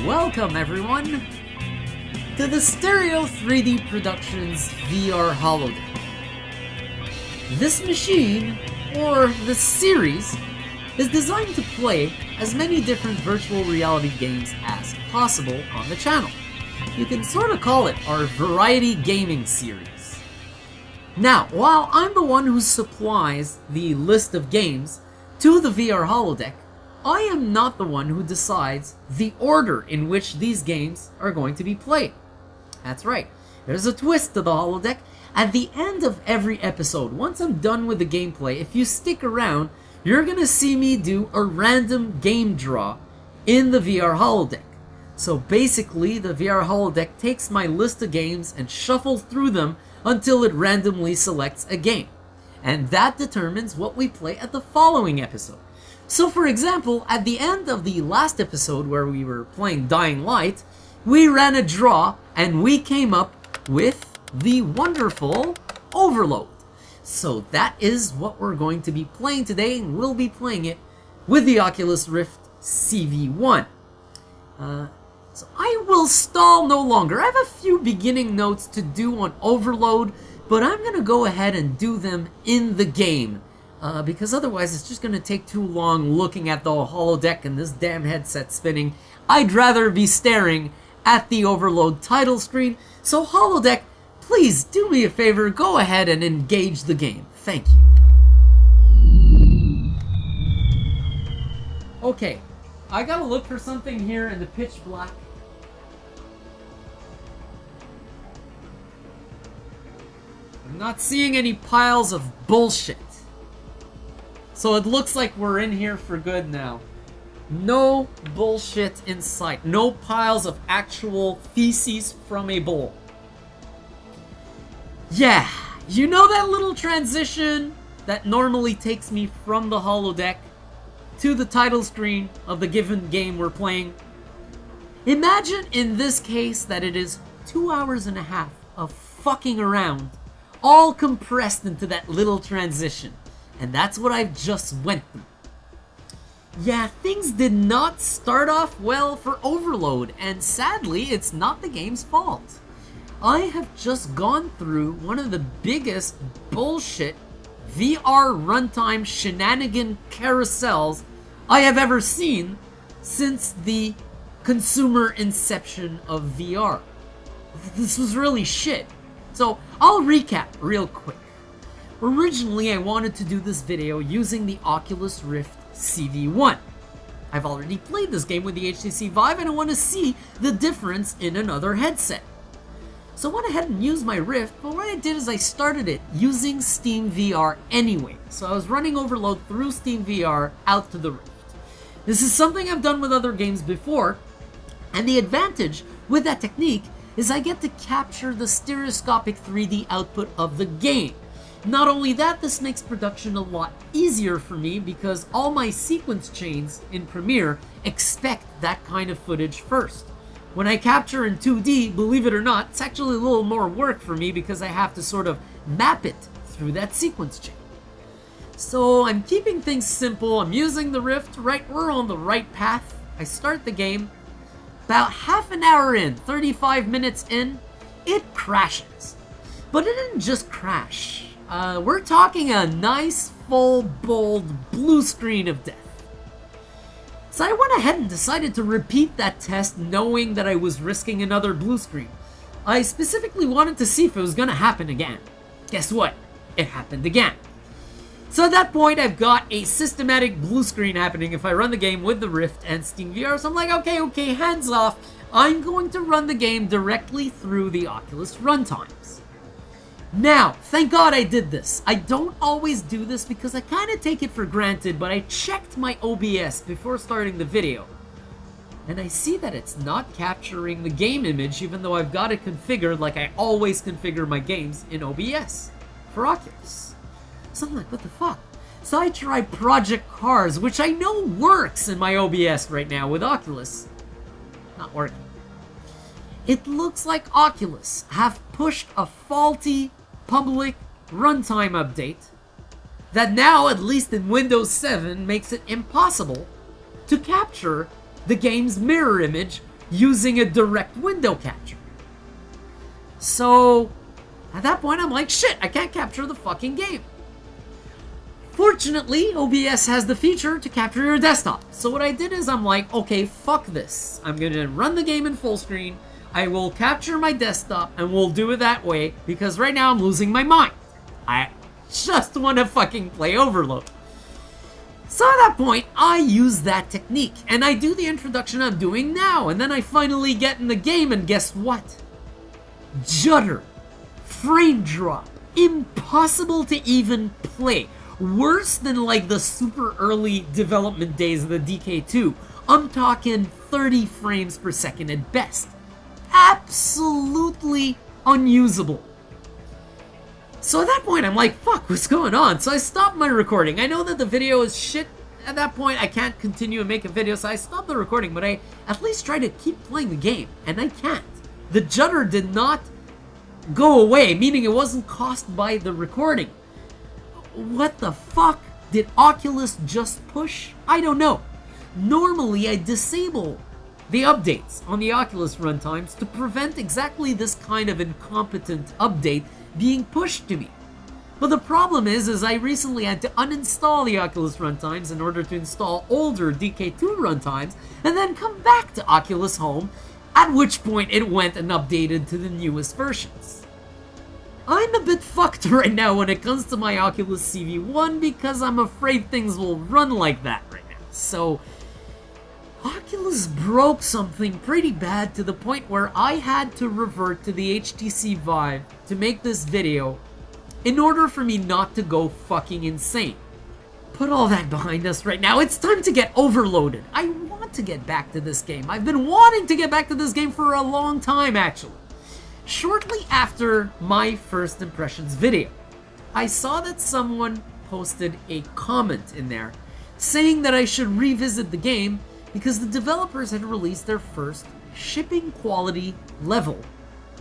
Welcome everyone to the Stereo 3D Productions VR Holodeck. This machine, or this series, is designed to play as many different virtual reality games as possible on the channel. You can sort of call it our variety gaming series. Now, while I'm the one who supplies the list of games to the VR Holodeck, I am not the one who decides the order in which these games are going to be played. That's right, there's a twist to the Holodeck. At the end of every episode, once I'm done with the gameplay, if you stick around, you're gonna see me do a random game draw in the VR Holodeck. So basically, the VR Holodeck takes my list of games and shuffles through them until it randomly selects a game. And that determines what we play at the following episode. So for example, at the end of the last episode where we were playing Dying Light, we ran a draw and we came up with the wonderful Overload. So that is what we're going to be playing today, and we'll be playing it with the Oculus Rift CV1. So I will stall no longer. I have a few beginning notes to do on Overload, but I'm going to go ahead and do them in the game. Because otherwise it's just going to take too long looking at the holodeck and this damn headset spinning. I'd rather be staring at the Overload title screen. So holodeck, please do me a favor, go ahead and engage the game. Thank you. Okay, I gotta look for something here in the pitch black. I'm not seeing any piles of bullshit. So it looks like we're in here for good now. No bullshit in sight. No piles of actual feces from a bowl. Yeah, you know that little transition that normally takes me from the holodeck to the title screen of the given game we're playing? Imagine in this case that it is 2.5 hours of fucking around, all compressed into that little transition. And that's what I've just went through. Yeah, things did not start off well for Overload, and sadly, it's not the game's fault. I have just gone through one of the biggest bullshit VR runtime shenanigan carousels I have ever seen since the consumer inception of VR. This was really shit. So I'll recap real quick. Originally, I wanted to do this video using the Oculus Rift CV1. I've already played this game with the HTC VIVE and I want to see the difference in another headset. So I went ahead and used my Rift, but what I did is I started it using SteamVR anyway. So I was running Overload through SteamVR out to the Rift. This is something I've done with other games before, and the advantage with that technique is I get to capture the stereoscopic 3D output of the game. Not only that, this makes production a lot easier for me because all my sequence chains in Premiere expect that kind of footage first. When I capture in 2D, believe it or not, it's actually a little more work for me because I have to sort of map it through that sequence chain. So I'm keeping things simple. I'm using the Rift. Right, we're on the right path. I start the game. About half an hour in, 35 minutes in, it crashes. But it didn't just crash. We're talking a nice, full, bold blue screen of death. So I went ahead and decided to repeat that test knowing that I was risking another blue screen. I specifically wanted to see if it was going to happen again. Guess what? It happened again. So at that point, I've got a systematic blue screen happening if I run the game with the Rift and SteamVR. So I'm like, okay, hands off. I'm going to run the game directly through the Oculus runtimes. Now, thank God I did this. I don't always do this because I kind of take it for granted, but I checked my OBS before starting the video. And I see that it's not capturing the game image even though I've got it configured like I always configure my games in OBS for Oculus. So I'm like, what the fuck? So I tried Project Cars, which I know works in my OBS right now with Oculus. Not working. It looks like Oculus have pushed a faulty public runtime update that now, at least in Windows 7, makes it impossible to capture the game's mirror image using a direct window capture. So at that point, I'm like, shit, I can't capture the fucking game. Fortunately, OBS has the feature to capture your desktop. So what I did is I'm like, okay, fuck this. I'm gonna run the game in full screen. I will capture my desktop and we'll do it that way because right now I'm losing my mind. I just want to fucking play Overload. So at that point, I use that technique and I do the introduction I'm doing now, and then I finally get in the game and guess what? Judder, frame drop, impossible to even play. Worse than like the super early development days of the DK2. I'm talking 30 frames per second at best. Absolutely unusable. So at that point, I'm like, fuck, what's going on? So I stopped my recording. I know that the video is shit. At that point, I can't continue and make a video, so I stopped the recording, but I at least try to keep playing the game, and I can't. The judder did not go away, meaning it wasn't caused by the recording. What the fuck did Oculus just push? I don't know. Normally, I disable the updates on the Oculus runtimes to prevent exactly this kind of incompetent update being pushed to me. But the problem is I recently had to uninstall the Oculus runtimes in order to install older DK2 runtimes and then come back to Oculus Home, at which point it went and updated to the newest versions. I'm a bit fucked right now when it comes to my Oculus CV1 because I'm afraid things will run like that right now. So Oculus broke something pretty bad to the point where I had to revert to the HTC VIVE to make this video in order for me not to go fucking insane. Put all that behind us right now. It's time to get overloaded. I want to get back to this game. I've been wanting to get back to this game for a long time, actually. Shortly after my first impressions video, I saw that someone posted a comment in there saying that I should revisit the game because the developers had released their first shipping quality level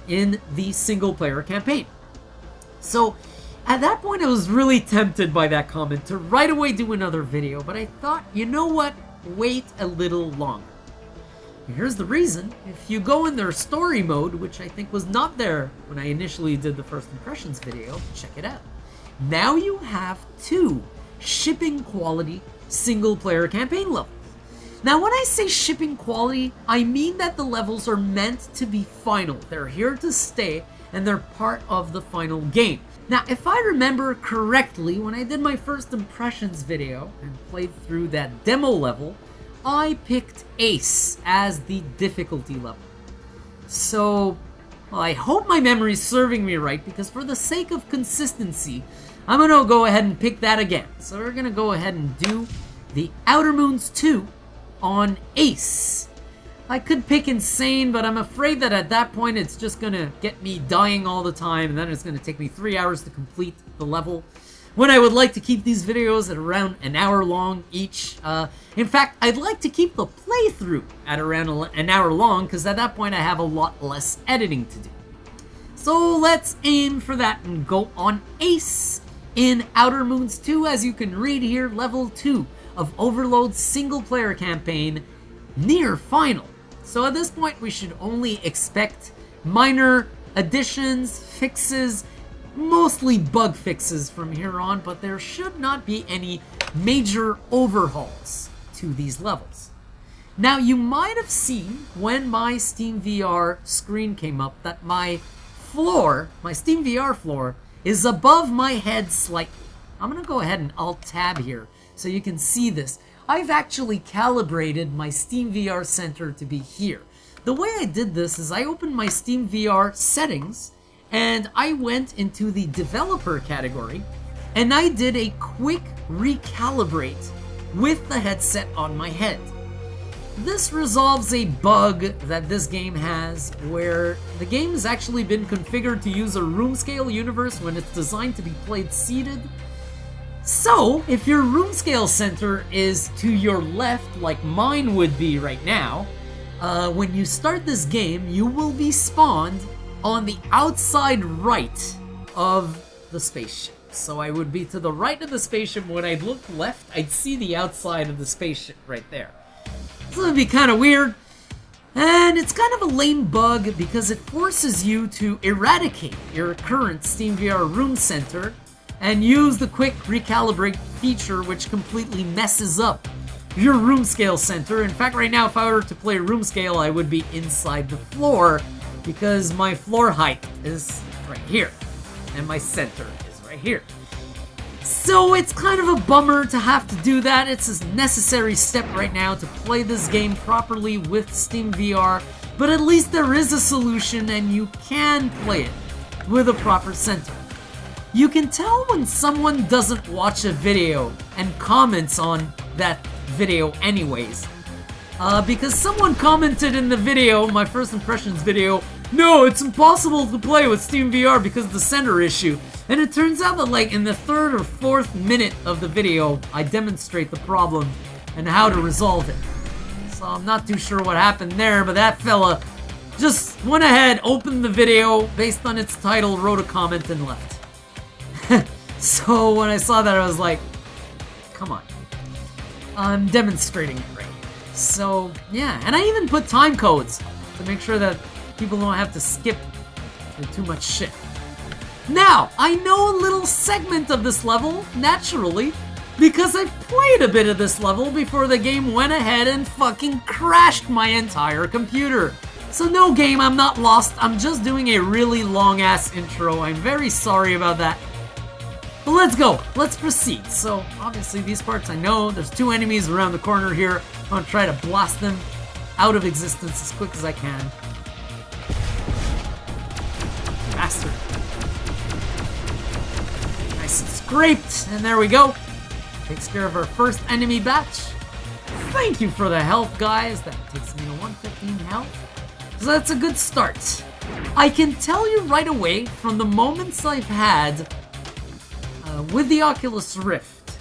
in the single player campaign. So at that point I was really tempted by that comment to right away do another video, but I thought, you know what, wait a little longer. Here's the reason. If you go in their story mode, which I think was not there when I initially did the first impressions video, check it out. Now you have 2 shipping quality single player campaign levels. Now when I say shipping quality, I mean that the levels are meant to be final. They're here to stay and they're part of the final game. Now if I remember correctly, when I did my first impressions video and played through that demo level, I picked Ace as the difficulty level. So, well, I hope my memory's serving me right, because for the sake of consistency, I'm gonna go ahead and pick that again. So we're gonna go ahead and do the Outer Moons 2 on Ace. I could pick Insane, but I'm afraid that at that point it's just gonna get me dying all the time, and then it's gonna take me 3 hours to complete the level, when I would like to keep these videos at around an hour long each. In fact, I'd like to keep the playthrough at around an hour long, because at that point I have a lot less editing to do. So let's aim for that and go on Ace in Outer Moons 2. As you can read here, level 2 of Overload's single player campaign, near final. So at this point we should only expect minor additions, fixes, mostly bug fixes from here on, but there should not be any major overhauls to these levels. Now you might have seen when my SteamVR screen came up that my floor, my SteamVR floor, is above my head slightly. I'm gonna go ahead and Alt-Tab here so you can see this. I've actually calibrated my SteamVR center to be here. The way I did this is I opened my SteamVR settings and I went into the developer category and I did a quick recalibrate with the headset on my head. This resolves a bug that this game has where the game has actually been configured to use a room scale universe when it's designed to be played seated. So, if your room scale center is to your left like mine would be right now, when you start this game, you will be spawned on the outside right of the spaceship. So I would be to the right of the spaceship. When I'd look left, I'd see the outside of the spaceship right there. So it'd be kind of weird. And it's kind of a lame bug because it forces you to eradicate your current SteamVR room center and use the quick recalibrate feature, which completely messes up your room scale center. In fact, right now, if I were to play room scale, I would be inside the floor because my floor height is right here and my center is right here. So it's kind of a bummer to have to do that. It's a necessary step right now to play this game properly with SteamVR, but at least there is a solution and you can play it with a proper center. You can tell when someone doesn't watch a video and comments on that video anyways. Because someone commented in the video, my first impressions video, no, it's impossible to play with SteamVR because of the center issue. And it turns out that like in the 3rd or 4th minute of the video, I demonstrate the problem and how to resolve it. So I'm not too sure what happened there, but that fella just went ahead, opened the video based on its title, wrote a comment, and left. So when I saw that, I was like, come on. I'm demonstrating it right here. So yeah, and I even put time codes to make sure that people don't have to skip through too much shit. Now, I know a little segment of this level, naturally, because I've played a bit of this level before the game went ahead and fucking crashed my entire computer. So no game, I'm not lost, I'm just doing a really long-ass intro. I'm very sorry about that. But let's go, let's proceed. So, obviously these parts I know, there's 2 enemies around the corner here. I'm gonna try to blast them out of existence as quick as I can. Bastard. Nice and scraped, and there we go. Takes care of our first enemy batch. Thank you for the health, guys. That takes me to 115 health. So that's a good start. I can tell you right away from the moments I've had with the Oculus Rift,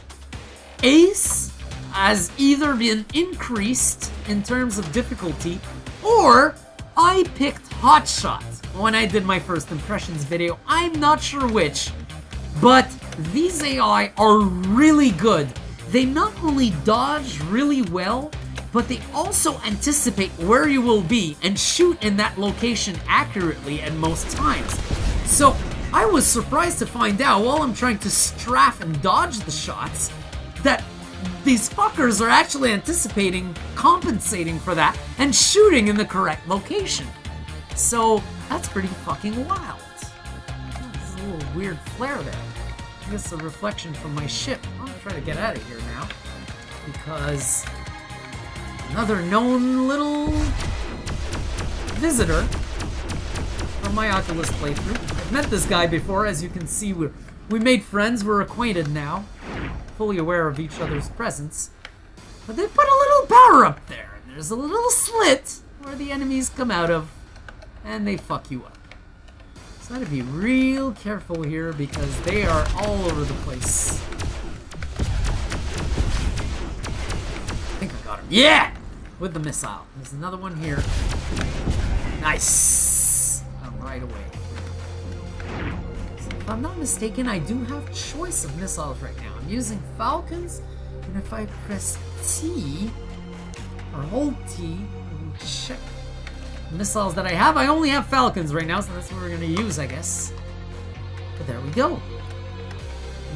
Ace has either been increased in terms of difficulty, or I picked Hotshot when I did my first impressions video. I'm not sure which, but these AI are really good. They not only dodge really well, but they also anticipate where you will be and shoot in that location accurately at most times. So I was surprised to find out while I'm trying to strafe and dodge the shots that these fuckers are actually anticipating, compensating for that, and shooting in the correct location. So that's pretty fucking wild. There's a little weird flare there. I guess a reflection from my ship. I'm gonna try to get out of here now, because another known little visitor from my Oculus playthrough. I've met this guy before, as you can see. We made friends, we're acquainted now, fully aware of each other's presence. But they put a little power up there, and there's a little slit where the enemies come out of, and they fuck you up. So I gotta be real careful here because they are all over the place. I think I got him. Yeah! With the missile. There's another one here. Nice! Right away. So if I'm not mistaken, I do have choice of missiles right now. I'm using Falcons, and if I press T, or hold T, and check missiles that I have. I only have Falcons right now, so that's what we're gonna use, I guess. But there we go.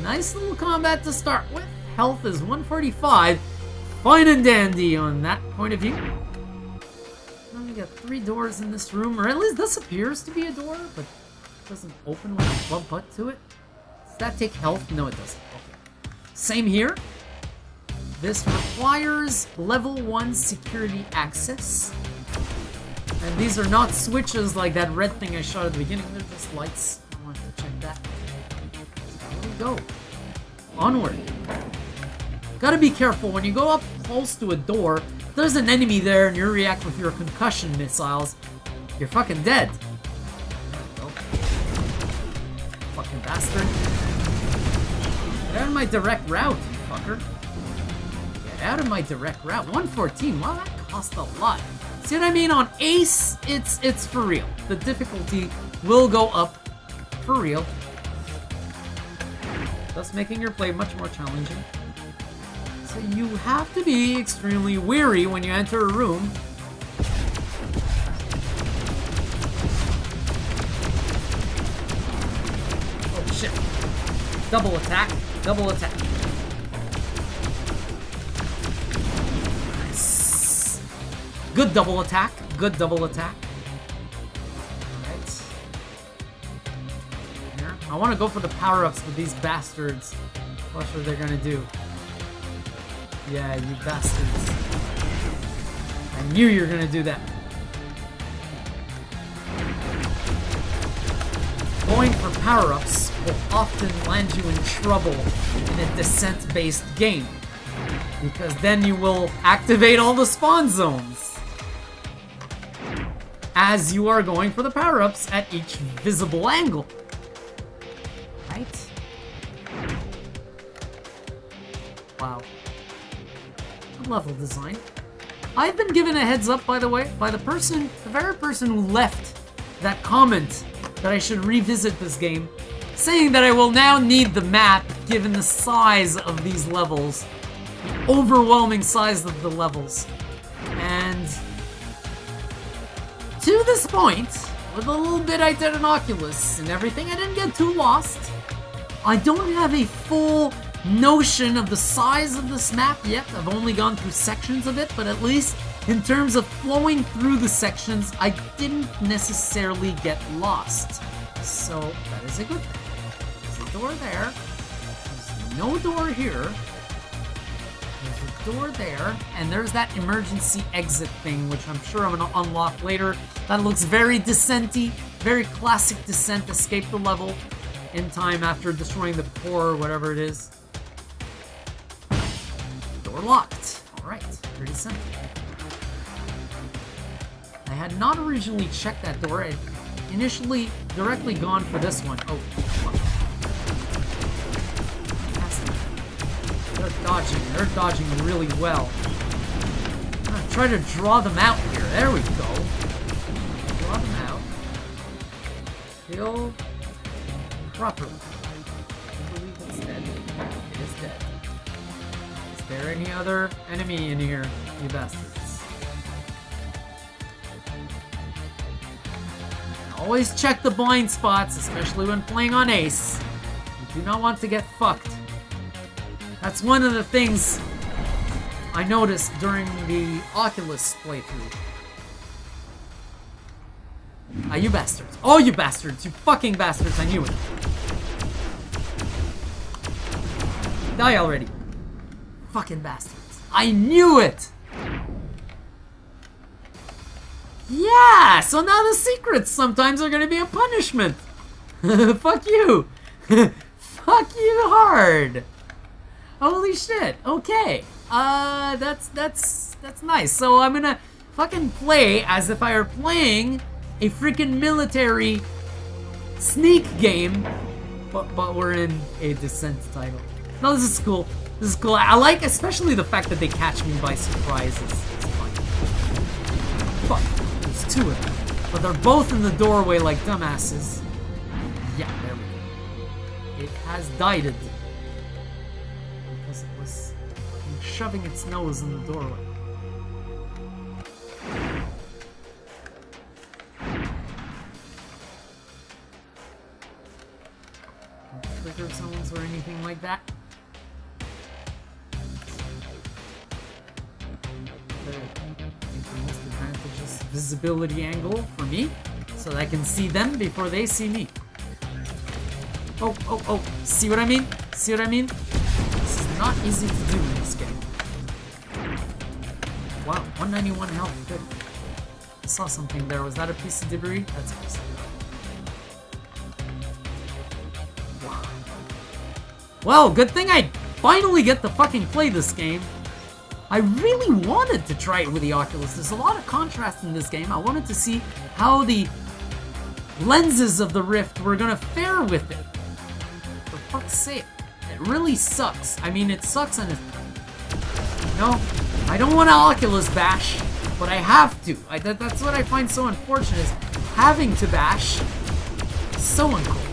Nice little combat to start with. Health is 145. Fine and dandy on that point of view. Now we got 3 doors in this room, or at least this appears to be a door, but it doesn't open when I bump up to it. Does that take health? No, it doesn't. Okay. Same here. This requires level 1 security access. And these are not switches like that red thing I shot at the beginning. They're just lights. I want to check that. So here we go. Onward. Gotta be careful when you go up close to a door. If there's an enemy there and you react with your concussion missiles, you're fucking dead. There we go. Fucking bastard. Get out of my direct route, you fucker. Get out of my direct route. 114. Wow, that cost a lot. See what I mean? On Ace, it's for real. The difficulty will go up for real, thus making your play much more challenging. So you have to be extremely wary when you enter a room. Double attack. Double attack. Nice. Good double attack. Good double attack. Alright. Here. I want to go for the power-ups with these bastards. What are they gonna do? Yeah, you bastards. I knew you were gonna do that. Going for power-ups will often land you in trouble in a descent-based game, because then you will activate all the spawn zones as you are going for the power-ups at each visible angle. Right? Wow. Good level design. I've been given a heads up, by the way, by the very person who left that comment that I should revisit this game, saying that I will now need the map given the size of these levels, the overwhelming size of the levels. And to this point, with a little bit I did on Oculus and everything, I didn't get too lost. I don't have a full notion of the size of this map yet. I've only gone through sections of it, but at least in terms of flowing through the sections, I didn't necessarily get lost. So that is a good thing. There's a door there. There's no door here. There's a door there. And there's that emergency exit thing, which I'm sure I'm going to unlock later. That looks very Descent-y, very classic Descent. Escape the level in time after destroying the core or whatever it is. Door locked. Alright, pretty simple. I had not originally checked that door. I initially directly gone for this one. Oh, fuck. They're dodging. They're dodging really well. I'm gonna try to draw them out here. There we go. Draw them out. Kill properly. I believe it's dead. It is dead. Is there any other enemy in here, you bastards? Always check the blind spots, especially when playing on Ace. You do not want to get fucked. That's one of the things I noticed during the Oculus playthrough. Ah, you bastards. Oh, you bastards. You fucking bastards. I knew it. Die already. Fucking bastards. I knew it! Yeah! So now the secrets sometimes are gonna be a punishment. Fuck you. Fuck you hard. Holy shit. Okay. That's nice. So I'm gonna fucking play as if I were playing a freaking military sneak game, but we're in a Descent title. No, this is cool. This is cool. I like especially the fact that they catch me by surprise. It's fun. Fuck. There's two of them. But they're both in the doorway like dumbasses. Yeah, there we go. It has died. Because it was shoving its nose in the doorway. No trigger zones or anything like that. Visibility angle for me, so that I can see them before they see me. Oh, oh, oh. See what I mean? See what I mean? This is not easy to do in this game. Wow, 191 health. Good. I saw something there. Was that a piece of debris? That's a piece of debris. Wow. Well, good thing I finally get to fucking play this game. I really wanted to try it with the Oculus. There's a lot of contrast in this game. I wanted to see how the lenses of the Rift were gonna fare with it. For fuck's sake. It really sucks. I mean, it sucks and it's... No, I don't want to Oculus bash, but I have to. That's what I find so unfortunate, is having to bash. So uncool.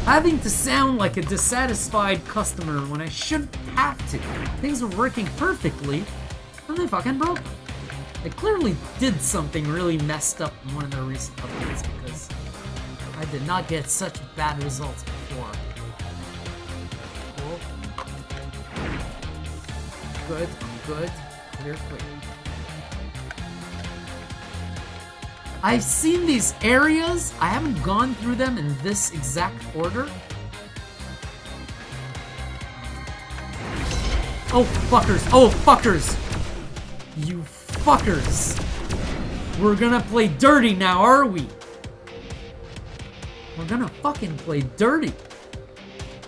Having to sound like a dissatisfied customer when I shouldn't have to. Things were working perfectly, and they fucking broke them. They clearly did something really messed up in one of their recent updates, because I did not get such bad results before. Cool. Good, good. Clear, clear. I've seen these areas. I haven't gone through them in this exact order. Oh, fuckers. Oh, fuckers. You fuckers. We're gonna play dirty now, are we? We're gonna fucking play dirty.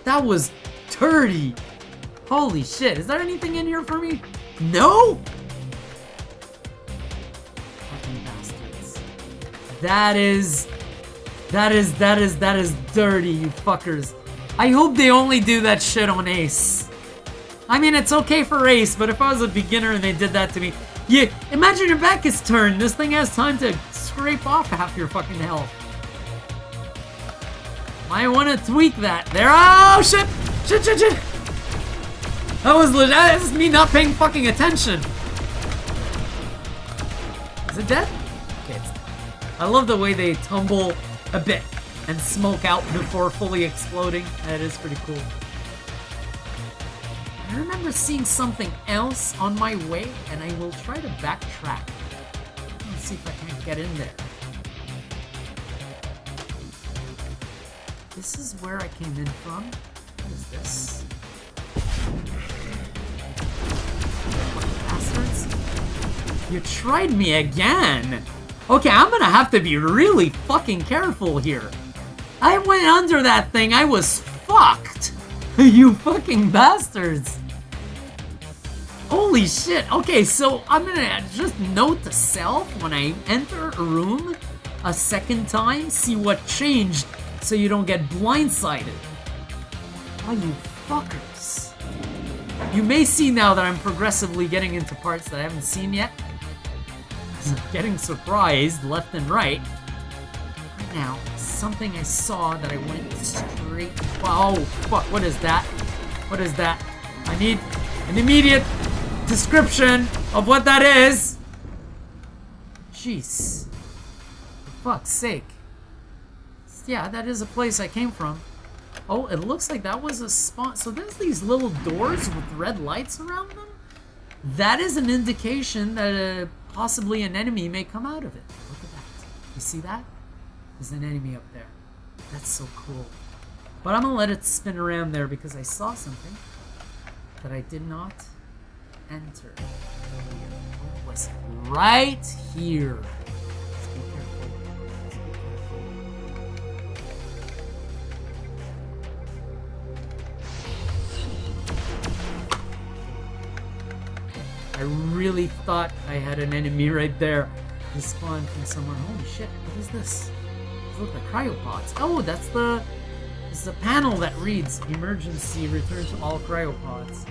That was dirty. Holy shit. Is there anything in here for me? No? Fucking bastards. That is dirty, you fuckers. I hope they only do that shit on Ace. I mean, it's okay for Ace, but if I was a beginner and they did that to me, yeah, imagine your back is turned. This thing has time to scrape off half your fucking health. Might want to tweak that. There. Oh shit! Shit! Shit! Shit! That was legit. That's me not paying fucking attention. Is it dead? Okay, it's dead. I love the way they tumble a bit and smoke out before fully exploding. That is pretty cool. I remember seeing something else on my way, and I will try to backtrack. Let's see if I can't get in there. This is where I came in from. What is this? Bastards. You tried me again! Okay, I'm gonna have to be really fucking careful here. I went under that thing, I was fucked! You fucking bastards! Holy shit! Okay, so I'm gonna just note to self when I enter a room a second time, see what changed so you don't get blindsided. Oh, you fuckers. You may see now that I'm progressively getting into parts that I haven't seen yet. Getting surprised left and right. Right now, something I saw that I went straight... Oh, fuck, what is that? What is that? I need an immediate description of what that is. Jeez. For fuck's sake. Yeah, that is a place I came from. Oh, it looks like that was a spawn. So there's these little doors with red lights around them. That is an indication that possibly an enemy may come out of it. Look at that. You see that? There's an enemy up there. That's so cool. But I'm gonna let it spin around there because I saw something that I did not enter. It was right here. Let's be careful. Let's be careful. I really thought I had an enemy right there. He spawned from somewhere. Holy shit, what is this? These look like cryopods. Oh, that's the... It's a panel that reads, emergency, return to all cryopods.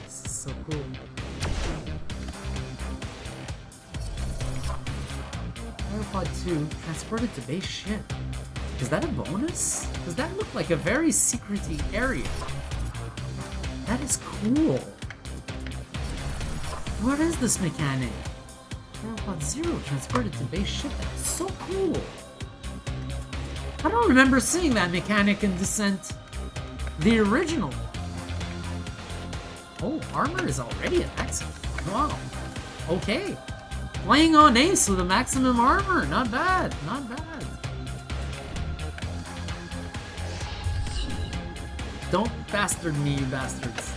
This is so cool. Cryopod 2, transported to base ship. Is that a bonus? Does that look like a very secrety area? That is cool. What is this mechanic? Cryopod 0, transported to base ship. That's so cool. I don't remember seeing that mechanic in Descent, the original. Oh, armor is already at maximum. Wow. Okay. Playing on Ace with a maximum armor. Not bad. Not bad. Don't bastard me, you bastards.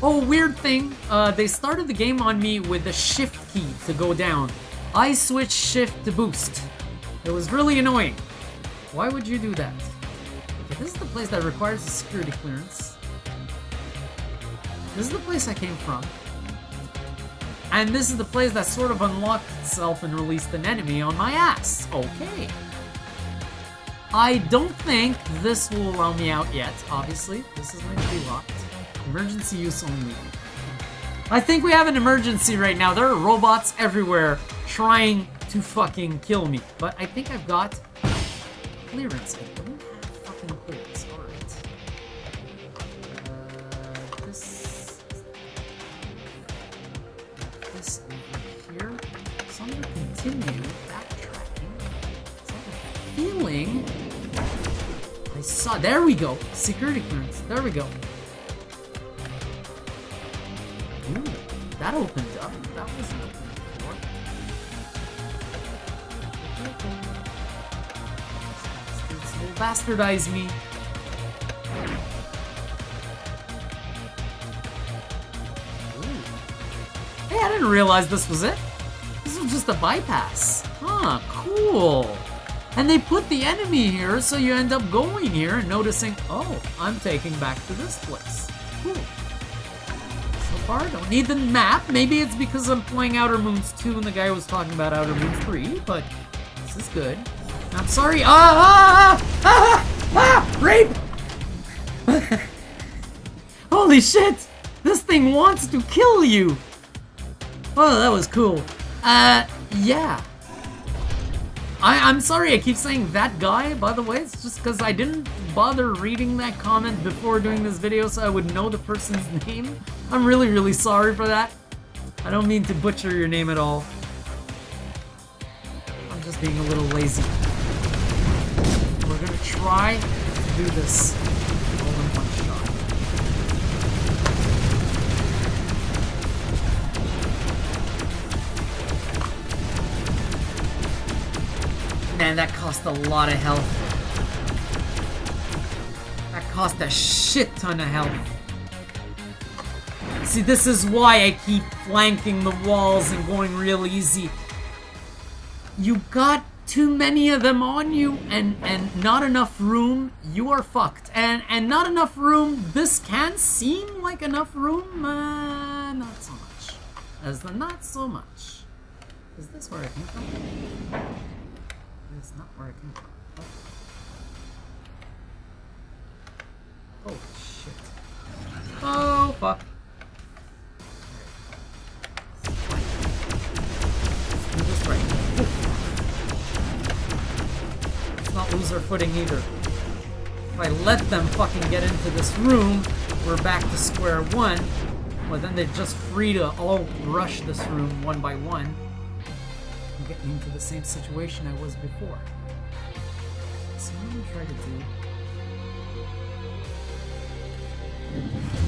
Oh, weird thing. They started the game on me with the shift key to go down. I switched shift to boost. It was really annoying. Why would you do that? Okay, this is the place that requires a security clearance. This is the place I came from. And this is the place that sort of unlocked itself and released an enemy on my ass. Okay. I don't think this will allow me out yet, obviously. This is going to be locked. Emergency use only. I think we have an emergency right now. There are robots everywhere trying to fucking kill me. But I think I've got clearance. I don't have fucking clearance. Alright. This over here. So I'm gonna continue backtracking. So I have a feeling I saw. There we go. Security clearance. There we go. Ooh, that opened up. That wasn't open before. This will bastardize me. Ooh. Hey, I didn't realize this was it. This was just a bypass. Huh, cool. And they put the enemy here, so you end up going here and noticing, oh, I'm taking back to this place. Cool. Don't need the map. Maybe it's because I'm playing Outer Moons 2 and the guy was talking about Outer Moons 3, but this is good. I'm sorry. Rape! Holy shit! This thing wants to kill you! Oh, that was cool. Yeah. I'm sorry I keep saying that guy, by the way. It's just because I didn't bother reading that comment before doing this video so I would know the person's name. I'm really, really sorry for that. I don't mean to butcher your name at all. I'm just being a little lazy. We're gonna try to do this all in one shot. Man, that cost a lot of health. That cost a shit ton of health. See, this is why I keep flanking the walls and going real easy. You got too many of them on you and not enough room, you are fucked. And not enough room, this can seem like enough room, not so much. Not so much. Is this where I came from? It's not where I came from. Oh shit. Oh fuck. Let's do this right. Let's not lose our footing either. If I let them fucking get into this room, we're back to square one. Well, then they're just free to all rush this room one by one. Get me into the same situation I was before. So what I'm gonna try to do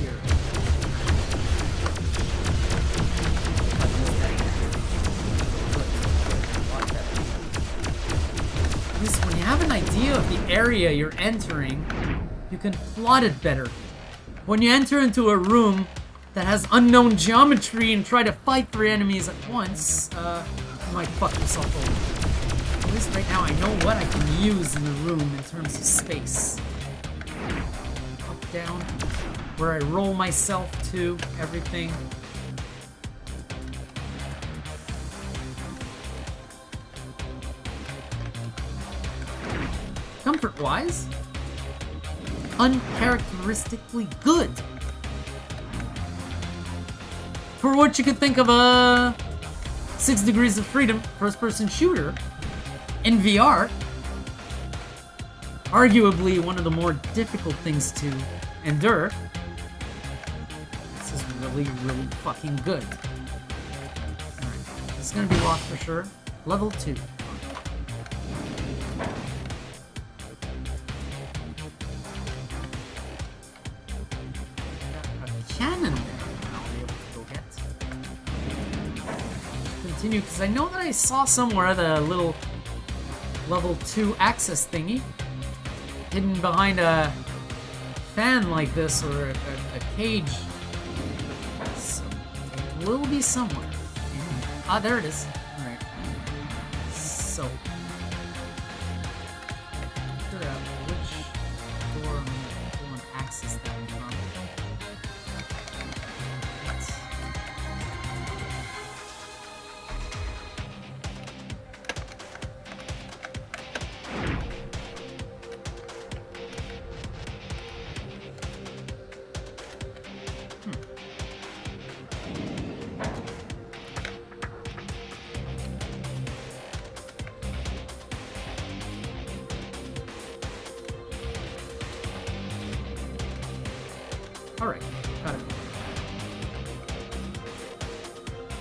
here. At least when you have an idea of the area you're entering, you can plot it better. When you enter into a room that has unknown geometry and try to fight 3 enemies at once, you might fuck yourself over. At least right now I know what I can use in the room in terms of space. Up, down, where I roll myself to, everything. Comfort-wise, uncharacteristically good. For what you could think of a 6 Degrees of Freedom first-person shooter in VR, arguably one of the more difficult things to endure. This is really, really fucking good. Alright, this is gonna be locked for sure. Level 2. Got a cannon there. Continue, because I know that I saw somewhere the little level 2 access thingy hidden behind a fan like this or a cage. So it will be somewhere. Ah, there it is. Alright. So figure out which door I'm going to go and access that from.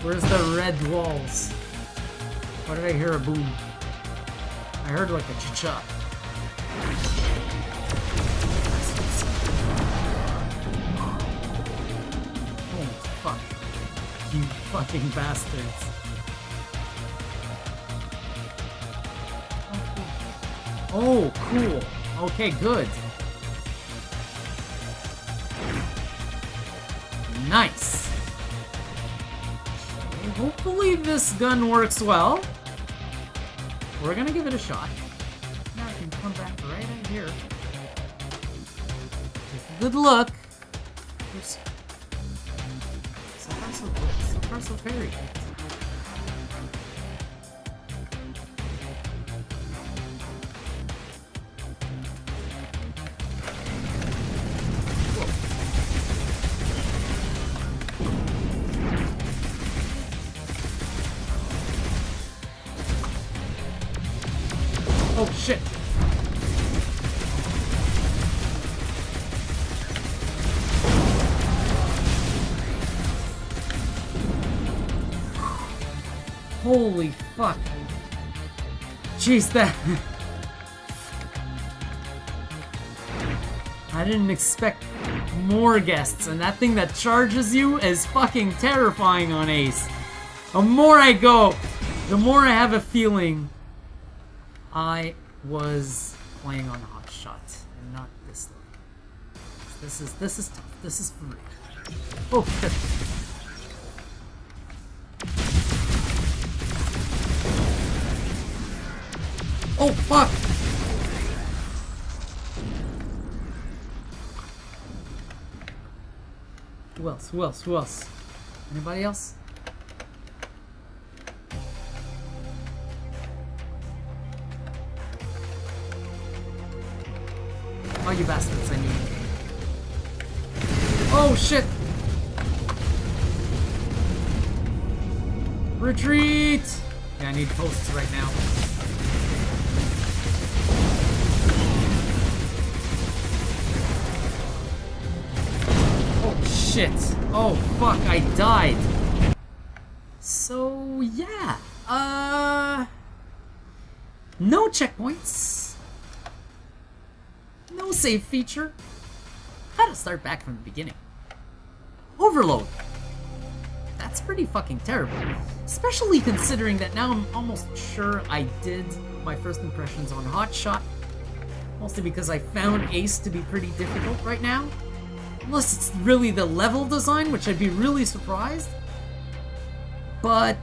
Where's the red walls? Why did I hear a boom? I heard like a cha-cha. Oh, fuck. You fucking bastards. Oh, cool. Okay, good. Nice. Okay, hopefully this gun works well. We're gonna give it a shot. Now I can come back right in here. Take a good look. Oops. So far so good. So far so very good. Oh shit! Holy fuck! Jeez, that... I didn't expect more guests, and that thing that charges you is fucking terrifying on Ace. The more I go, the more I have a feeling I was playing on Hotshot and not this level. This is tough. This is for real. Oh shit. Oh fuck! Who else? Who else? Who else? Anybody else? Oh, you bastards, I knew. Oh, shit! Retreat! Yeah, I need posts right now. Oh, shit. Oh, fuck, I died. So, yeah. No checkpoints. No save feature. Gotta start back from the beginning. Overload. That's pretty fucking terrible. Especially considering that now I'm almost sure I did my first impressions on Hotshot. Mostly because I found Ace to be pretty difficult right now. Unless it's really the level design, which I'd be really surprised. But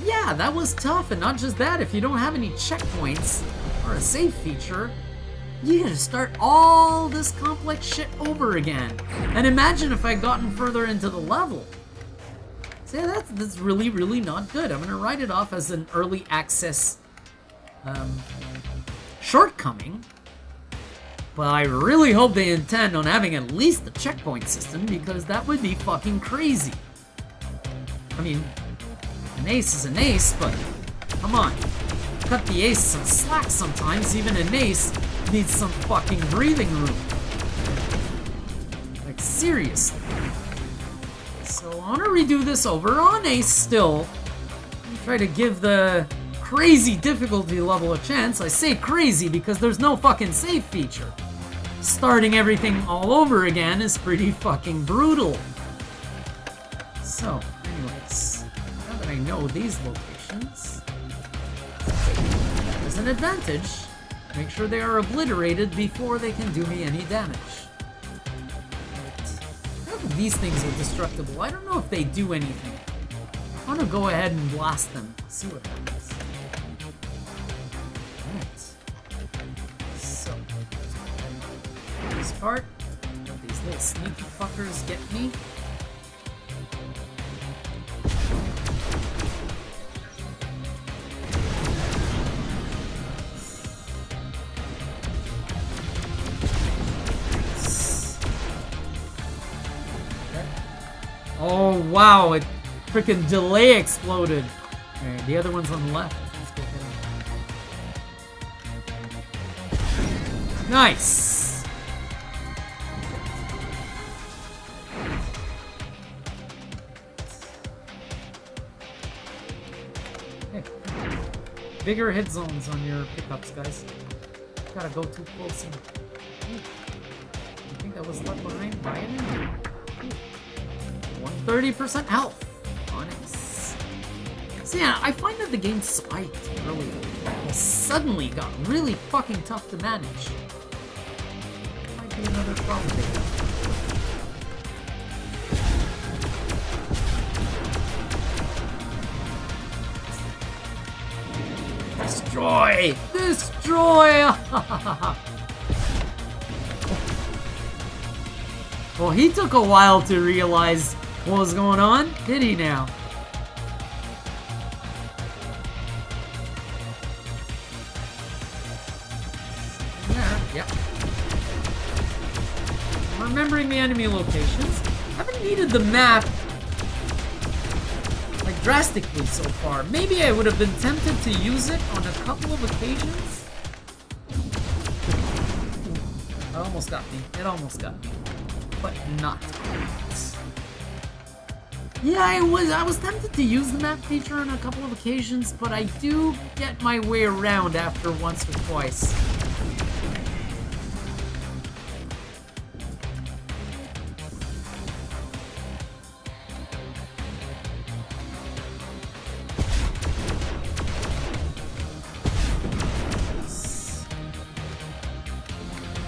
yeah, that was tough. And not just that, if you don't have any checkpoints or a save feature, you gotta start all this complex shit over again. And imagine if I'd gotten further into the level. So yeah, that's really, really not good. I'm gonna write it off as an early access shortcoming. But I really hope they intend on having at least a checkpoint system, because that would be fucking crazy. I mean, an ace is an ace, but come on. Cut the ace some slack sometimes. Even an ace needs some fucking breathing room. Like, seriously. So I want to redo this over on Ace still. And try to give the crazy difficulty level a chance. I say crazy because there's no fucking save feature. Starting everything all over again is pretty fucking brutal. So, anyways, now that I know these locations, there's an advantage. Make sure they are obliterated before they can do me any damage. Right. These things are destructible. I don't know if they do anything. I want to go ahead and blast them. See what happens. Alright. So, this part. These little sneaky fuckers get me. Oh wow, it freaking delay exploded. Alright, the other one's on the left. Let's go ahead. Nice! Bigger hit zones on your pickups, guys. Gotta go too close and... I think that was left behind by an enemy. 130% health. Onyx. So yeah, I find that the game spiked earlier. It suddenly got really fucking tough to manage. Might be another problem there. Destroy! Destroy! Well, he took a while to realize what was going on, did he now? There, yep. Remembering the enemy locations. I haven't needed the map like drastically so far. Maybe I would have been tempted to use it on a couple of occasions. It almost got me. It almost got me. But not quite. Yeah, I was tempted to use the map feature on a couple of occasions, but I do get my way around after once or twice.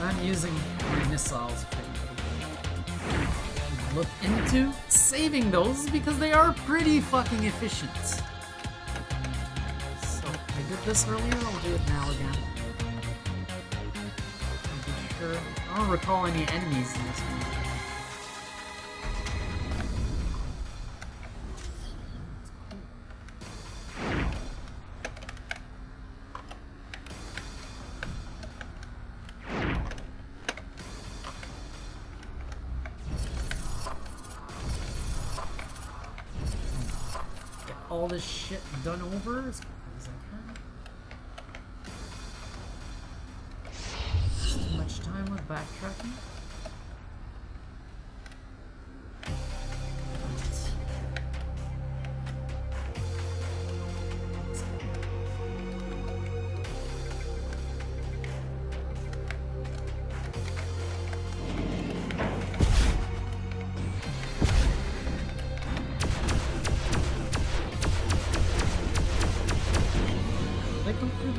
I'm using my missiles. Look into saving those because they are pretty fucking efficient. So I did this earlier, I'll do it now again. I'm sure I don't recall any enemies in this one. All this shit done over as quickly as I can. Too much time with backtracking.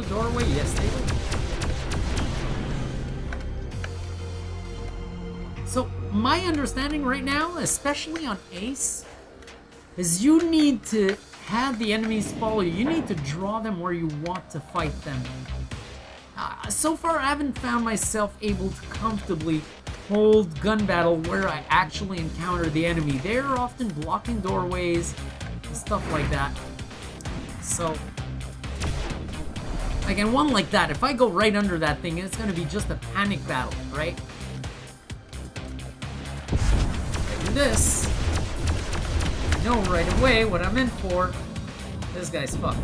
Doorway? Yes, they will. So, my understanding right now, especially on Ace, is you need to have the enemies follow you. You need to draw them where you want to fight them. So far, I haven't found myself able to comfortably hold gun battle where I actually encounter the enemy. They're often blocking doorways and stuff like that. So... Again, one like that, if I go right under that thing, it's gonna be just a panic battle, right? I do this. I know right away what I'm in for. This guy's fucked.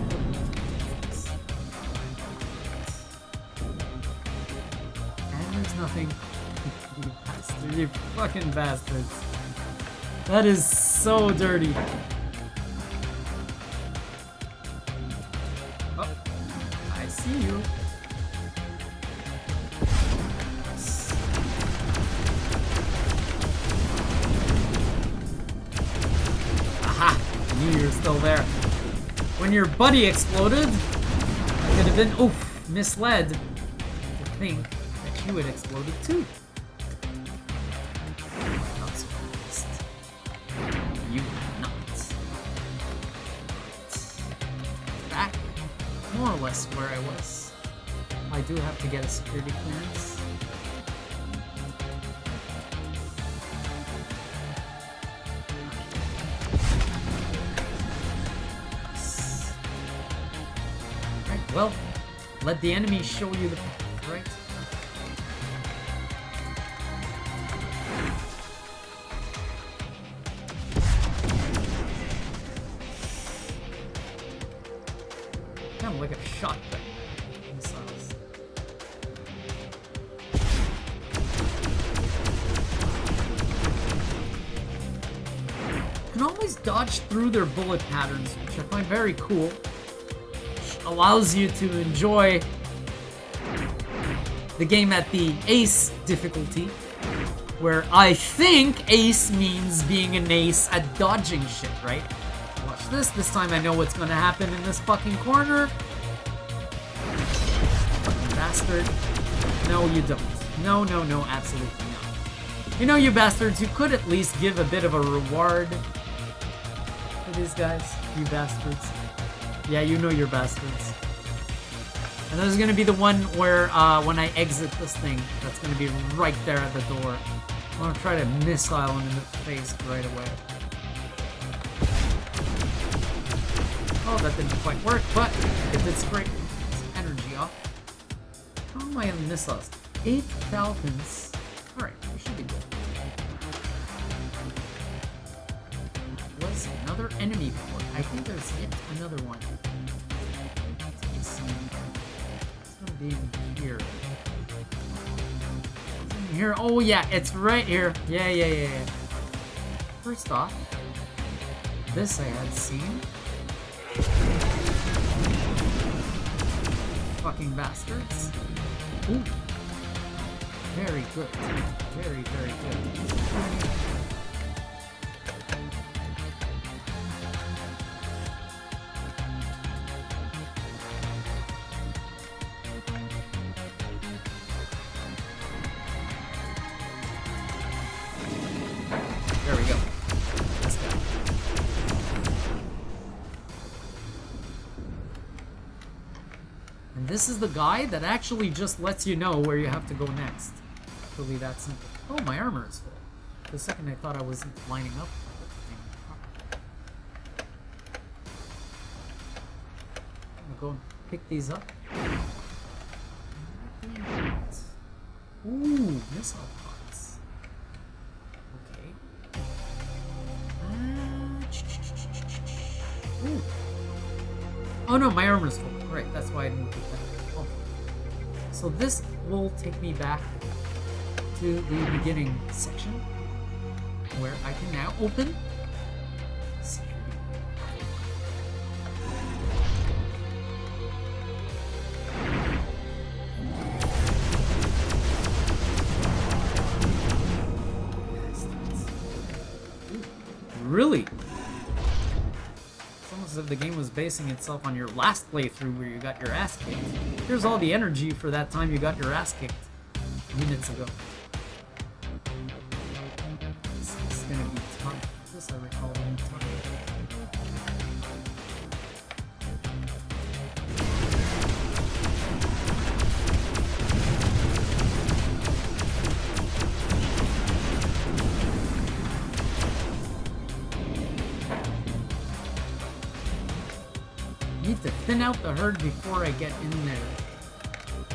And there's nothing. You bastard, you fucking bastards. That is so dirty. See you. Aha! I knew you were still there. When your buddy exploded, I could have been, oof, misled to think that you had exploded too. Not so fast. You have not. Back. More or less where I was. I do have to get a security clearance. Right, well, let the enemy show you the path, right? Kind of like a shotgun. Missiles. You can always dodge through their bullet patterns, which I find very cool. allows you to enjoy the game at the ace difficulty, where I think ace means being an ace at dodging shit, right? Watch this. This time I know what's gonna happen in this fucking corner. Fucking bastard. No, you don't. No, no, no, absolutely not. You know, you bastards, you could at least give a bit of a reward for these guys. You bastards. Yeah, you know you're bastards. And there's gonna be the one where, when I exit this thing, that's gonna be right there at the door. I'm gonna try to missile him in the face right away. Oh, that didn't quite work, but it did scrape some energy off. How am I on missiles? 8 falcons. Alright, we should be good. Was another enemy port. I think there's yet another one. Let's see. It's gonna be in here. In here. Oh yeah, it's right here. Yeah. First off, this I had seen. Fucking bastards. Ooh. Very good. Very, very good. There we go. This guy. And this is the guy that actually just lets you know where you have to go next. Really that simple. Oh, my armor is full. For a second I thought I wasn't lining up. I'm gonna go and pick these up. Ooh, missile pods. Okay. Ooh. Oh no, my armor is full. Right, that's why I didn't pick that up. Oh. So this will take me back to the beginning section, where I can now open security. Really? It's almost as if the game was basing itself on your last playthrough where you got your ass kicked. Here's all the energy for that time you got your ass kicked minutes ago. This is gonna be tough. This I recall being tough. Need to thin out the herd before I get in there.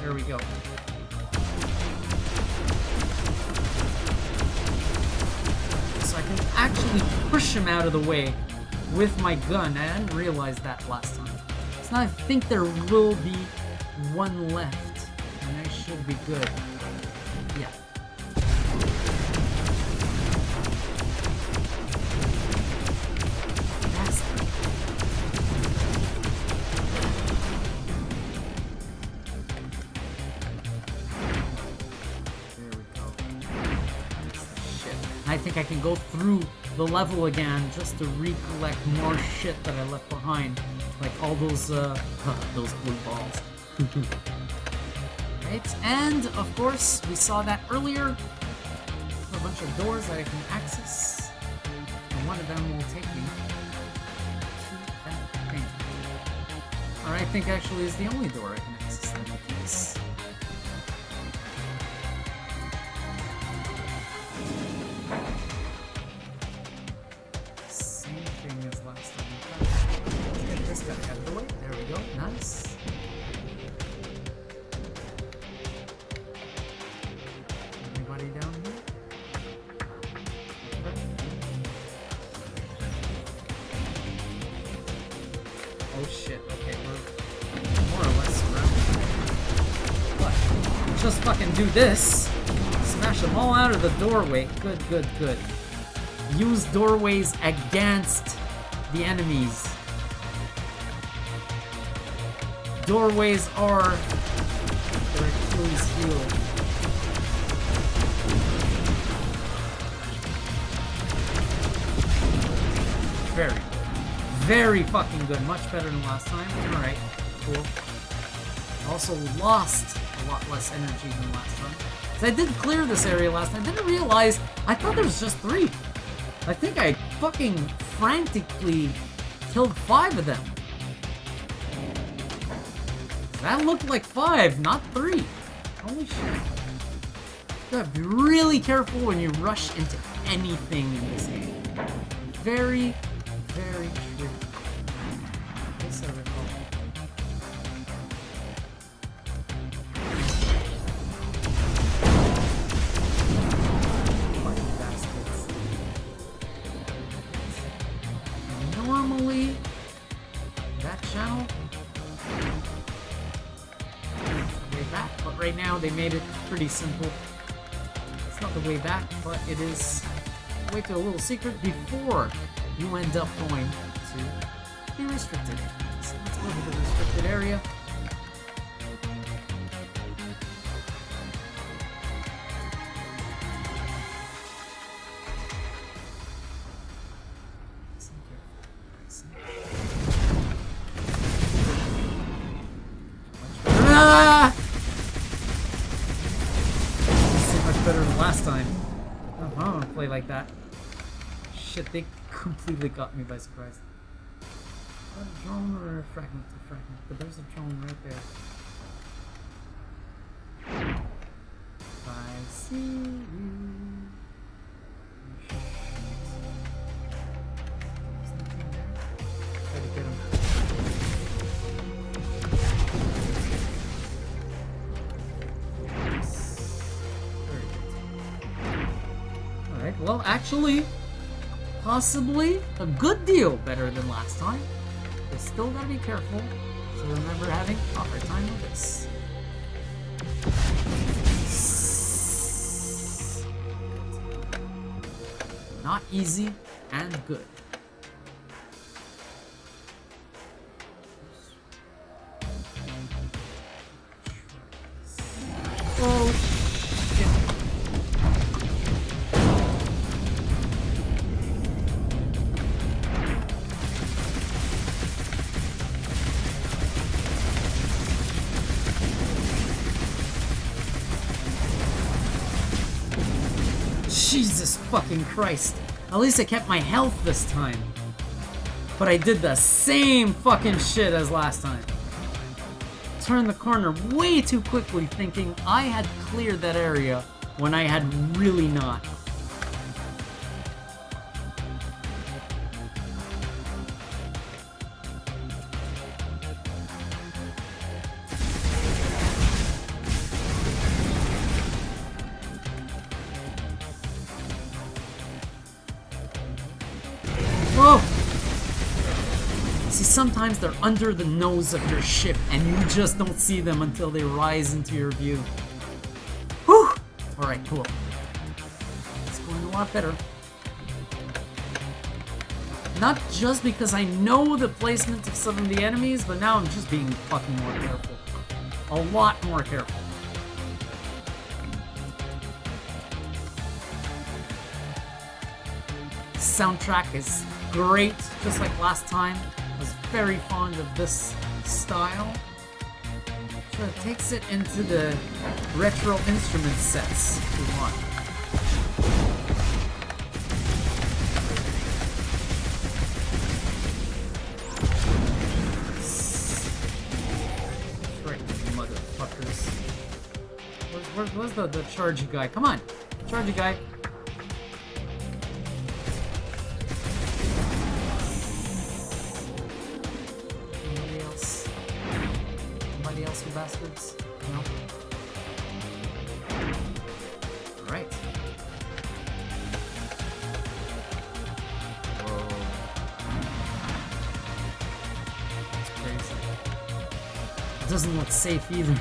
There we go. So I can actually push him out of the way with my gun. I didn't realize that last time. So now I think there will be one left, and I should be good. Yeah. I think I can go through the level again just to recollect more shit that I left behind, like all those blue balls. Right, and of course we saw that earlier. A bunch of doors that I can access, and one of them will take me to that thing. Or I think actually is the only door I can access in the case. Oh shit, okay, we're more or less surrounded. But, just fucking do this. Smash them all out of the doorway. Good, good, good. Use doorways against the enemies. doorways are their Achilles heel. Very good. Very fucking good. Much better than last time. Alright, cool. Also lost a lot less energy than last time. So I did clear this area last time. I didn't realize, I thought there was just 3. I think I fucking frantically killed 5 of them. That looked like 5, not 3. Holy shit. You gotta be really careful when you rush into anything in this game. Very, very true. Yes, I recall. Fucking bastards. Normally, that channel way back, but right now they made it pretty simple. It's not the way back, but it is the way to a little secret before you end up going to the restricted. So let's go to the restricted area. Ah! This is much better than last time. Oh, I don't want to play like that. Shit, they completely got me by surprise. Is that a drone or a fragment? A fragment, but there's a drone right there. I see you. There's nothing there. Try to get him. Alright, well, actually, possibly a good deal better than last time. But still gotta be careful. So remember having a hard time with this. Not easy and good. Oh shit. Jesus fucking Christ. At least I kept my health this time. But I did the same fucking shit as last time. Turned the corner way too quickly thinking I had cleared that area when I had really not. Oh! See, sometimes they're under the nose of your ship and you just don't see them until they rise into your view. Whew! Alright, cool. It's going a lot better. Not just because I know the placement of some of the enemies, but now I'm just being fucking more careful. A lot more careful. Soundtrack is great, just like last time. I was very fond of this style. So it takes it into the retro instrument sets if you want. Right, motherfuckers. Where's the chargy guy? Come on, chargy guy. You bastards. No. Alright. Whoa. That's crazy. It doesn't look safe either.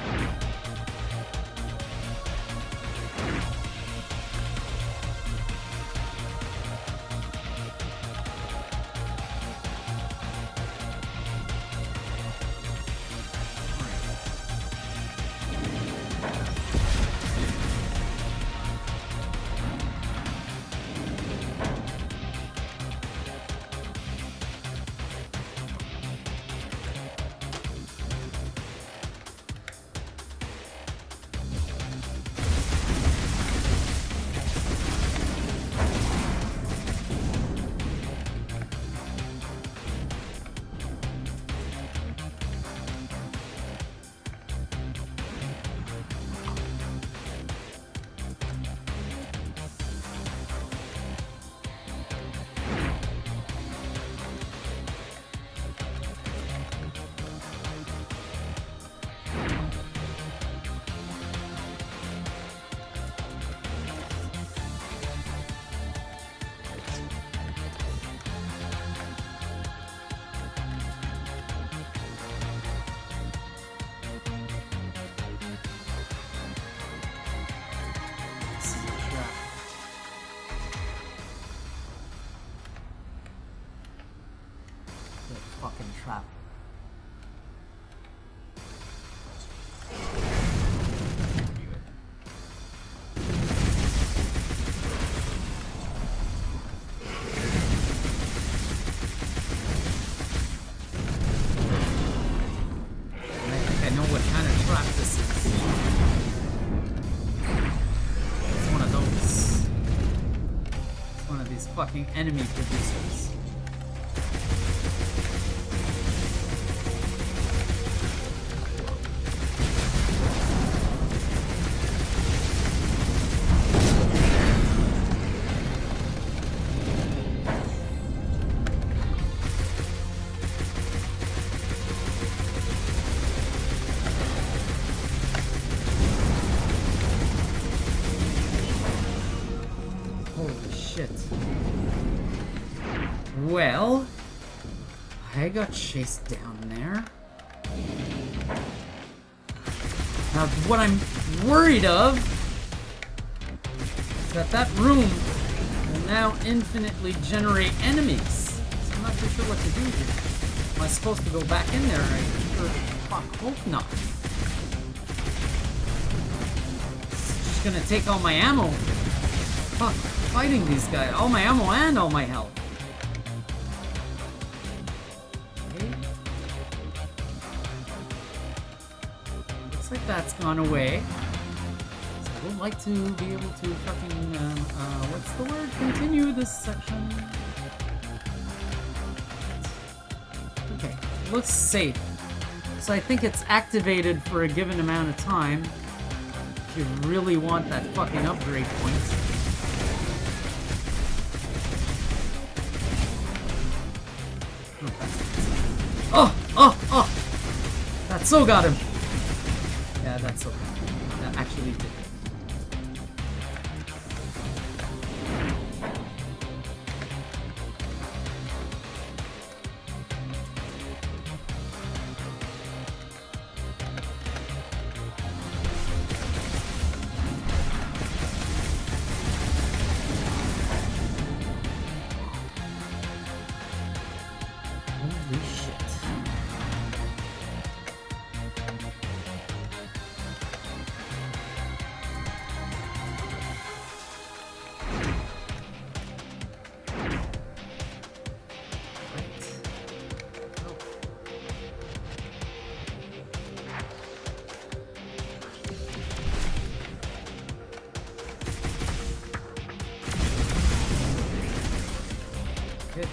fucking trap. Fucking enemy producers. Holy shit. Well, I got chased down there. Now, what I'm worried of is that room will now infinitely generate enemies. So I'm not too sure what to do here. Am I supposed to go back in there? I sure fuck hope not. It's just gonna take all my ammo. Fuck, fighting these guys. All my ammo and all my health. That's gone away. So I would like to be able to fucking, what's the word? Continue this section. Okay, looks safe. So I think it's activated for a given amount of time. If you really want that fucking upgrade point. Oh! That so got him. Yeah, that's okay. That actually did. Holy shit. Good.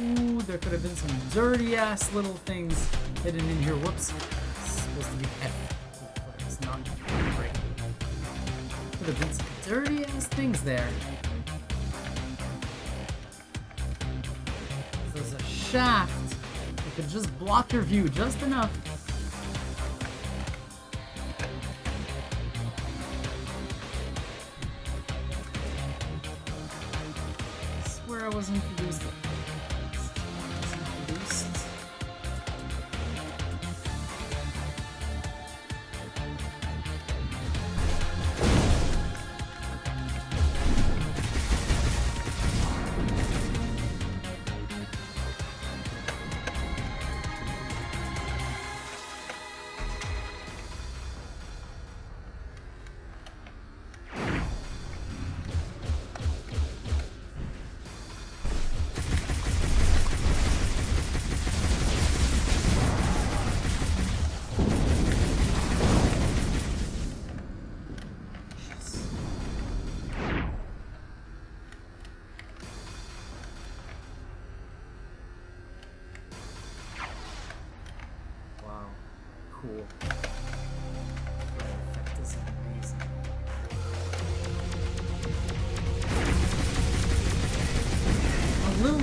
Ooh, there could have been some dirty ass little things hidden in here. Whoops. It's supposed to be F. But it's not great. Could have been some dirty ass things there. There's a shaft. It could just block your view just enough. I swear I wasn't introduced.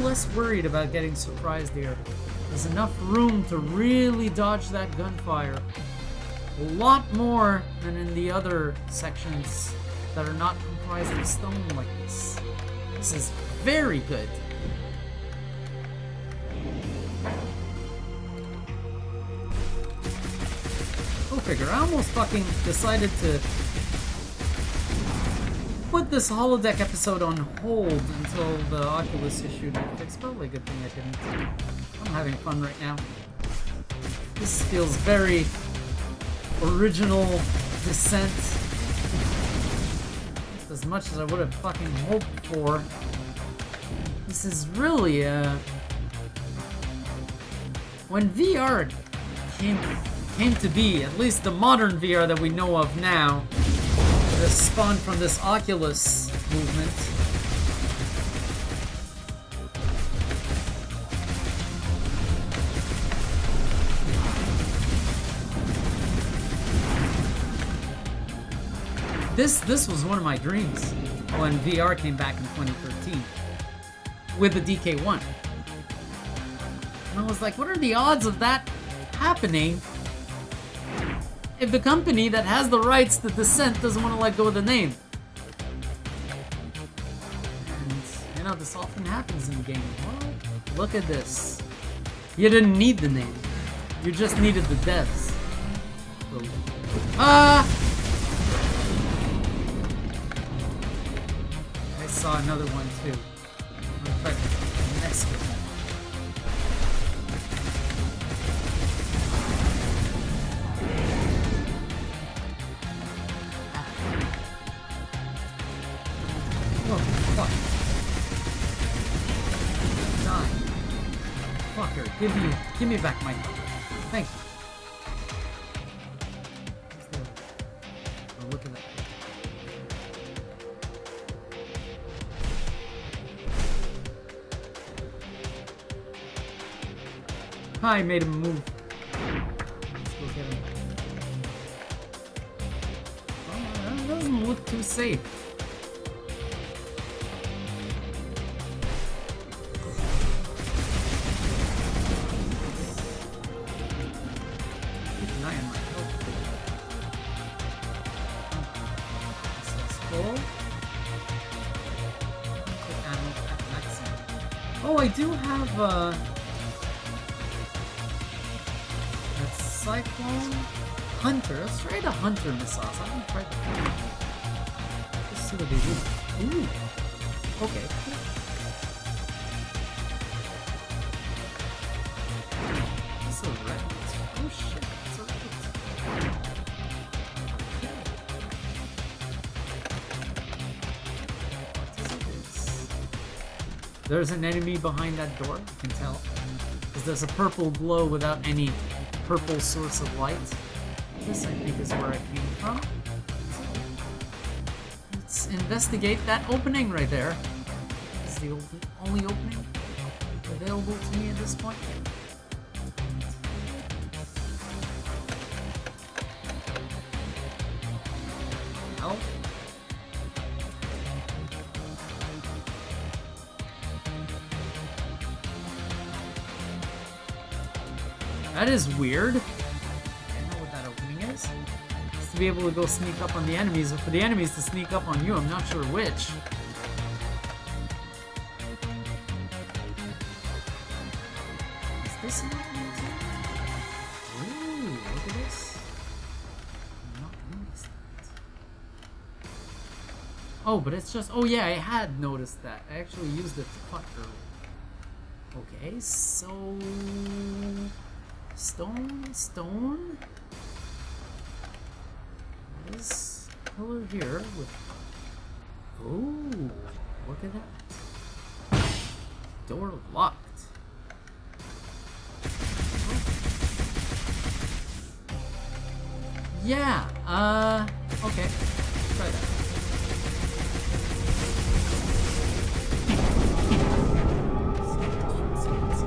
less worried about getting surprised here. There's enough room to really dodge that gunfire. A lot more than in the other sections that are not comprised of stone like this. This is very good. Go figure, I almost fucking decided to put this holodeck episode on hold until the Oculus issued a fix. Probably a good thing I didn't. I'm having fun right now. This feels very original Descent. Just as much as I would have fucking hoped for. This is really when VR came to be, at least the modern VR that we know of now, that spawned from this Oculus movement. This was one of my dreams when VR came back in 2013 with the DK1. And I was like, what are the odds of that happening if the company that has the rights to Descent doesn't want to let go of the name? And, you know, this often happens in the game. Well, look at this. You didn't need the name. You just needed the devs. I saw another one too. I'm gonna try to mess with that. Oh, fuck. Die. Fucker, give me back my number. Thank you. Oh, look at that. I made him move. Let's go get him. Oh, that doesn't look too safe. Keep an eye on my health. Successful. Quick ammo at maximum. Oh, I do have Cyclone Hunter. Let's try the Hunter missiles. I haven't tried that. Let's see what they do. Ooh. Okay. This is a red. Oh shit. It's a red. What is this? There's an enemy behind that door. You can tell. Because there's a purple glow without any purple source of light. This, I think, is where it came from. So, let's investigate that opening right there. It's the only opening available to me at this point. Oh. That is weird. I don't know what that opening is. It's to be able to go sneak up on the enemies, or for the enemies to sneak up on you. I'm not sure which. Is this an opening too? Ooh, look at this. I've not noticed that. Oh, but it's just... Oh yeah, I had noticed that. I actually used it to fuck earlier. Okay, so... Stone. This pillar here with... Ooh, look at that. Door locked. Yeah, okay. Let's try that.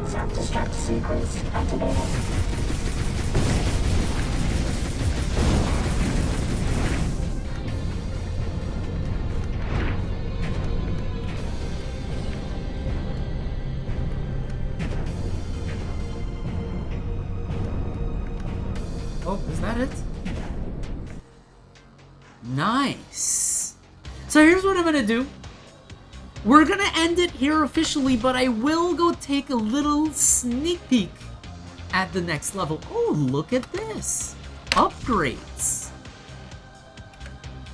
Self-destruct sequence activated. Oh, is that it? Nice. So here's what I'm gonna do. We're gonna end it here officially, but I will go take a little sneak peek at the next level. Oh, look at this. Upgrades.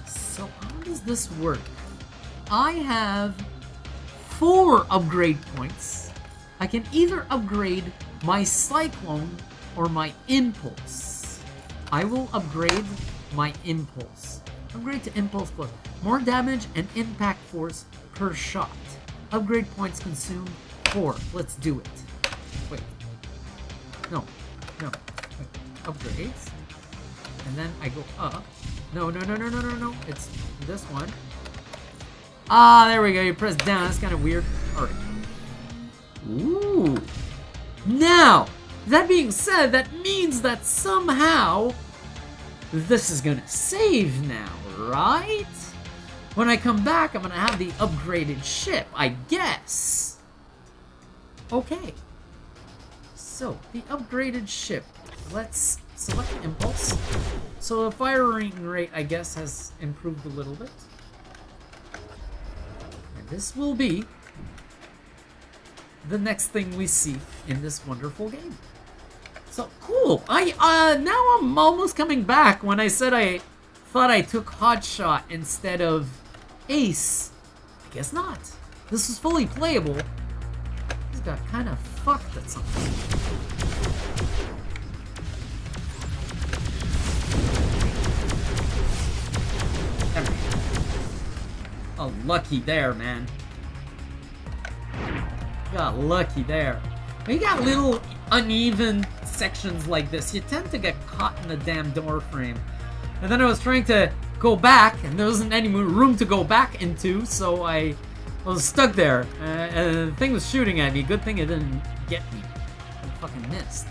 So how does this work? I have 4 upgrade points. I can either upgrade my Cyclone or my Impulse. I will upgrade my Impulse. Upgrade to Impulse plus more damage and impact force per shot. Upgrade points consumed 4. Let's do it. Wait. No. Wait. Upgrades. And then I go up. No. It's this one. Ah, there we go. You press down. That's kind of weird. Alright. Ooh. Now, that being said, that means that somehow this is gonna save now, right? When I come back, I'm gonna have the upgraded ship, I guess. Okay. So, the upgraded ship. Let's select Impulse. So the firing rate, I guess, has improved a little bit. And this will be the next thing we see in this wonderful game. So cool. Now I'm almost coming back when I said I thought I took Hotshot instead of Ace. I guess not. This is fully playable. This got kind of fucked at some point. Oh, lucky there, man. Got lucky there. When you got little uneven sections like this, you tend to get caught in the damn door frame. And then I was trying to go back, and there wasn't any room to go back into, so I was stuck there. And the thing was shooting at me. Good thing it didn't get me. I fucking missed.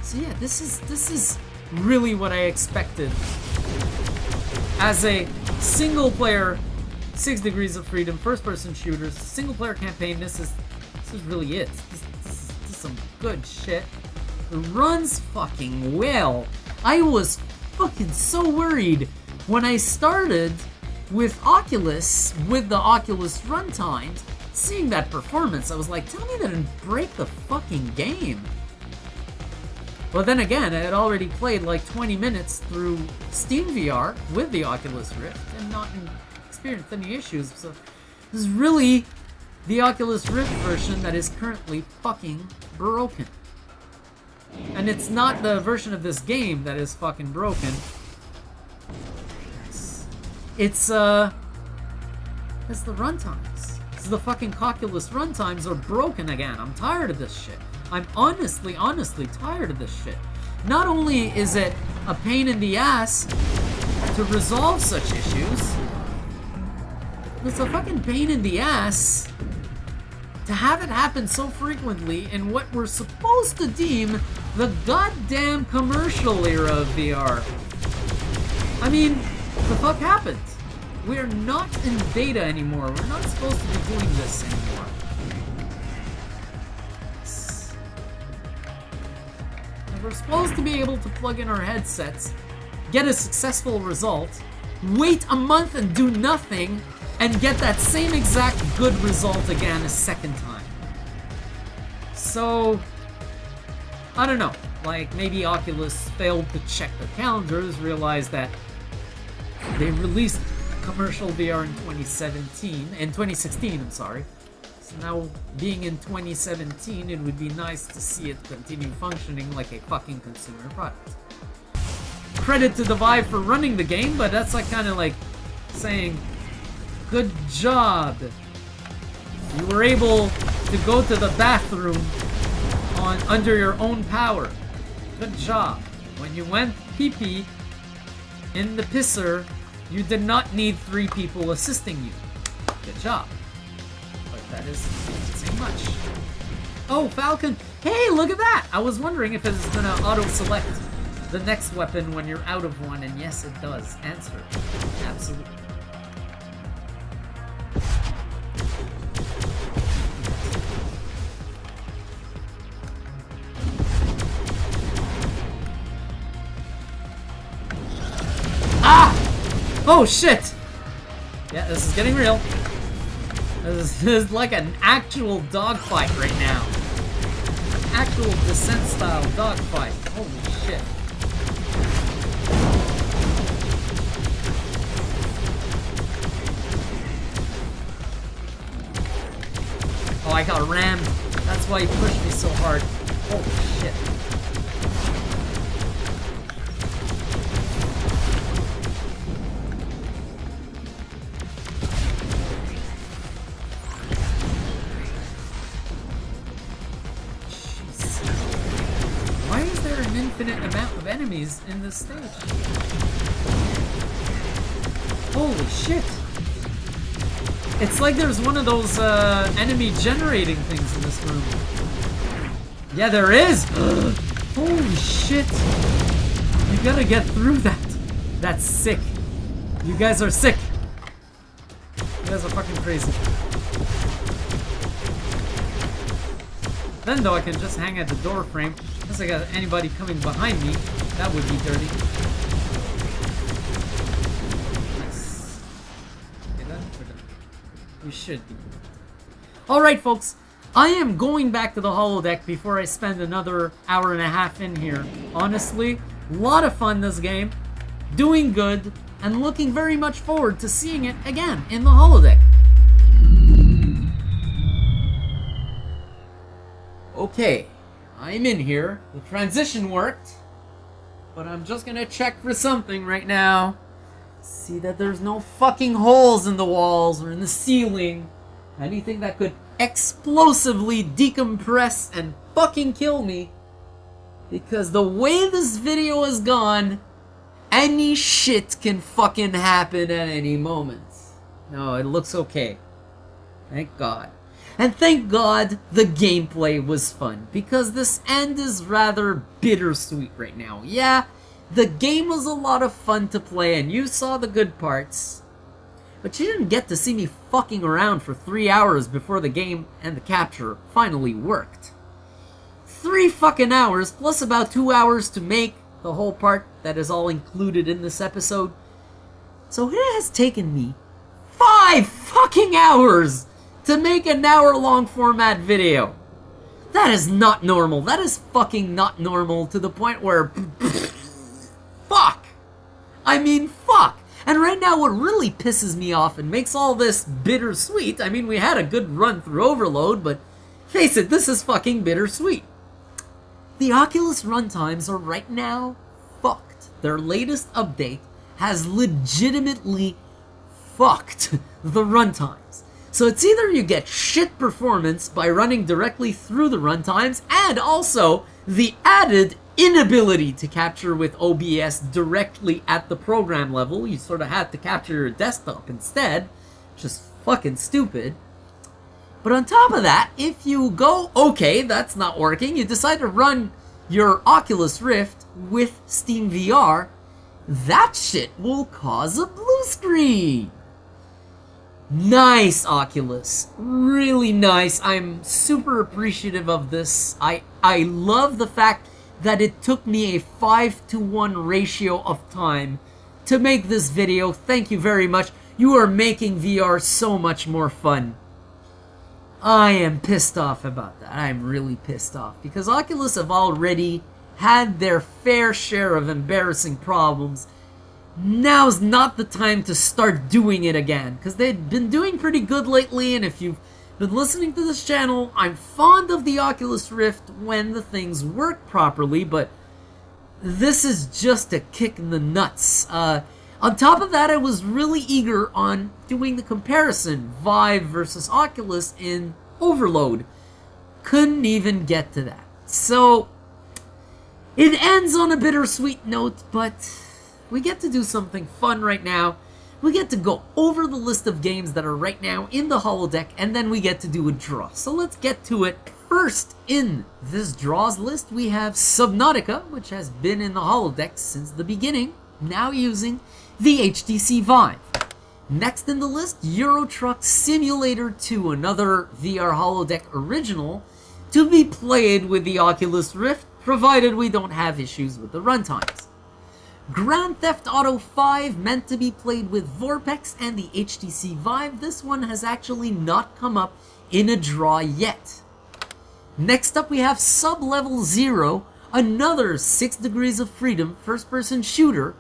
So yeah, this is really what I expected. As a single-player 6 Degrees of Freedom first-person shooters, single-player campaign, this is really it. This is some good shit. It runs fucking well. I was fucking so worried when I started with Oculus, with the Oculus runtimes, seeing that performance. I was like, tell me that didn't break the fucking game. But then again, I had already played like 20 minutes through SteamVR with the Oculus Rift and not experienced any issues. So this is really the Oculus Rift version that is currently fucking broken. And it's not the version of this game that is fucking broken. It's the runtimes. It's the fucking Oculus runtimes are broken again. I'm tired of this shit. I'm honestly tired of this shit. Not only is it a pain in the ass to resolve such issues, it's a fucking pain in the ass to have it happen so frequently in what we're supposed to deem the goddamn commercial era of VR. I mean, the fuck happened? We're not in beta anymore. We're not supposed to be doing this anymore. We're supposed to be able to plug in our headsets, get a successful result, wait a month and do nothing, and get that same exact good result again a second time. So, I don't know. Like, maybe Oculus failed to check their calendars, realized that they released commercial VR in 2016, I'm sorry. So now, being in 2017, it would be nice to see it continue functioning like a fucking consumer product. Credit to the VIVE for running the game, but that's like kind of like saying, good job. You were able to go to the bathroom under your own power. Good job. When you went pee-pee in the pisser, you did not need 3 people assisting you. Good job. That is not saying much. Oh, Falcon! Hey, look at that! I was wondering if it's gonna auto-select the next weapon when you're out of one, and yes, it does. Answer. Absolutely. Oh shit! Yeah, this is getting real. This is like an actual dogfight right now. Actual Descent style dogfight. Holy shit. Oh, I got rammed. That's why he pushed me so hard. Holy shit. Jeez. Why is there an infinite amount of enemies in this stage? Holy shit. It's like there's one of those enemy generating things in this room. Yeah, there is! Holy shit! You gotta get through that. That's sick. You guys are sick. You guys are fucking crazy. Then though, I can just hang at the door frame. Unless I got anybody coming behind me. That would be dirty. Nice. Okay, then we're done. We should be. Alright, folks. I am going back to the holodeck before I spend another hour and a half in here. Honestly, a lot of fun this game. Doing good. And looking very much forward to seeing it again in the holodeck. Okay. I'm in here. The transition worked. But I'm just gonna check for something right now. See that there's no fucking holes in the walls or in the ceiling. Anything that could explosively decompress and fucking kill me. Because the way this video has gone, any shit can fucking happen at any moment. No, it looks okay. Thank God. And thank God the gameplay was fun. Because this end is rather bittersweet right now. Yeah, the game was a lot of fun to play and you saw the good parts. But you didn't get to see me fucking around for 3 hours before the game and the capture finally worked. 3 fucking hours plus about 2 hours to make the whole part that is all included in this episode. So it has taken me 5 fucking hours to make an hour-long format video. That is not normal. That is fucking not normal to the point where... fuck! I mean, fuck! And right now what really pisses me off and makes all this bittersweet, I mean, we had a good run through Overload, but face it, this is fucking bittersweet. The Oculus runtimes are right now fucked. Their latest update has legitimately fucked the runtimes. So it's either you get shit performance by running directly through the runtimes, and also the added inability to capture with OBS directly at the program level. You sort of had to capture your desktop instead, which is fucking stupid. But on top of that, if you go, okay, that's not working, you decide to run your Oculus Rift with SteamVR, that shit will cause a blue screen. Nice, Oculus. Really nice. I'm super appreciative of this. I love the fact that it took me a 5-to-1 ratio of time to make this video. Thank you very much. You are making VR so much more fun. I am pissed off about that. I'm really pissed off because Oculus have already had their fair share of embarrassing problems. Now's not the time to start doing it again, because they've been doing pretty good lately, and if you've been listening to this channel, I'm fond of the Oculus Rift when the things work properly, but this is just a kick in the nuts. On top of that, I was really eager on doing the comparison, VIVE versus Oculus in Overload. Couldn't even get to that. So, it ends on a bittersweet note, but we get to do something fun right now. We get to go over the list of games that are right now in the holodeck, and then we get to do a draw. So let's get to it. First in this draws list, we have Subnautica, which has been in the holodeck since the beginning, now using the HTC VIVE. Next in the list, Euro Truck Simulator 2, another VR Holodeck original, to be played with the Oculus Rift, provided we don't have issues with the runtimes. Grand Theft Auto 5, meant to be played with Vorpex and the HTC VIVE. This one has actually not come up in a draw yet. Next up we have Sub-Level 0, another 6 Degrees of Freedom first-person shooter,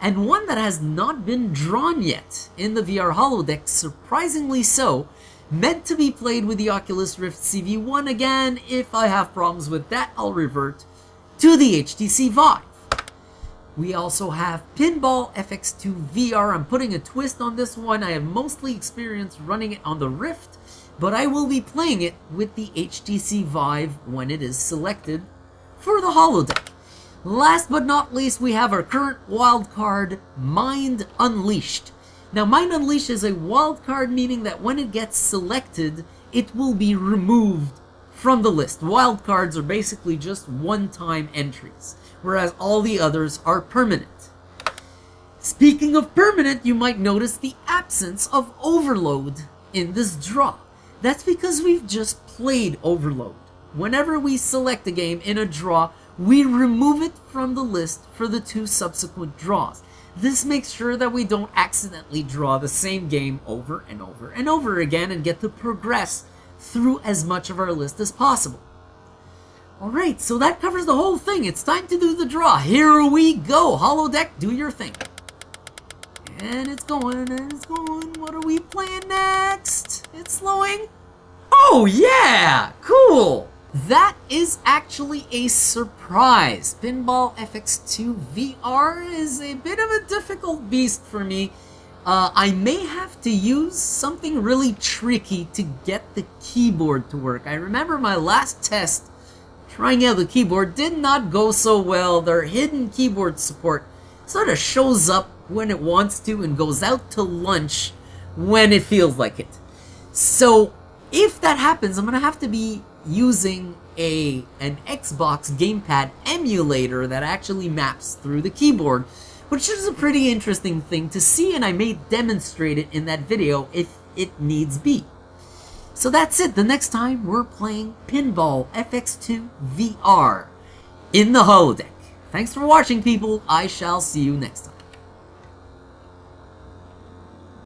and one that has not been drawn yet in the VR Holodeck, surprisingly so, meant to be played with the Oculus Rift CV1. Again, if I have problems with that, I'll revert to the HTC VIVE. We also have Pinball FX2 VR. I'm putting a twist on this one. I have mostly experience running it on the Rift, but I will be playing it with the HTC VIVE when it is selected for the Holodeck. Last but not least, we have our current wildcard, Mind Unleashed. Now, Mind Unleashed is a wildcard, meaning that when it gets selected, it will be removed from the list. Wildcards are basically just one-time entries, whereas all the others are permanent. Speaking of permanent, you might notice the absence of Overload in this draw. That's because we've just played Overload. Whenever we select a game in a draw, we remove it from the list for the 2 subsequent draws. This makes sure that we don't accidentally draw the same game over and over and over again and get to progress through as much of our list as possible. Alright, so that covers the whole thing. It's time to do the draw. Here we go. Holodeck, do your thing. And it's going, and it's going. What are we playing next? It's slowing. Oh yeah! Cool! That is actually a surprise. Pinball FX2 VR is a bit of a difficult beast for me. I may have to use something really tricky to get the keyboard to work. I remember my last test trying out the keyboard did not go so well. Their hidden keyboard support sort of shows up when it wants to and goes out to lunch when it feels like it. So if that happens, I'm going to have to be using an Xbox gamepad emulator that actually maps through the keyboard, which is a pretty interesting thing to see, and I may demonstrate it in that video if it needs be. So that's it. The next time we're playing Pinball FX2 VR in the Holodeck. Thanks for watching, people. I shall see you next time.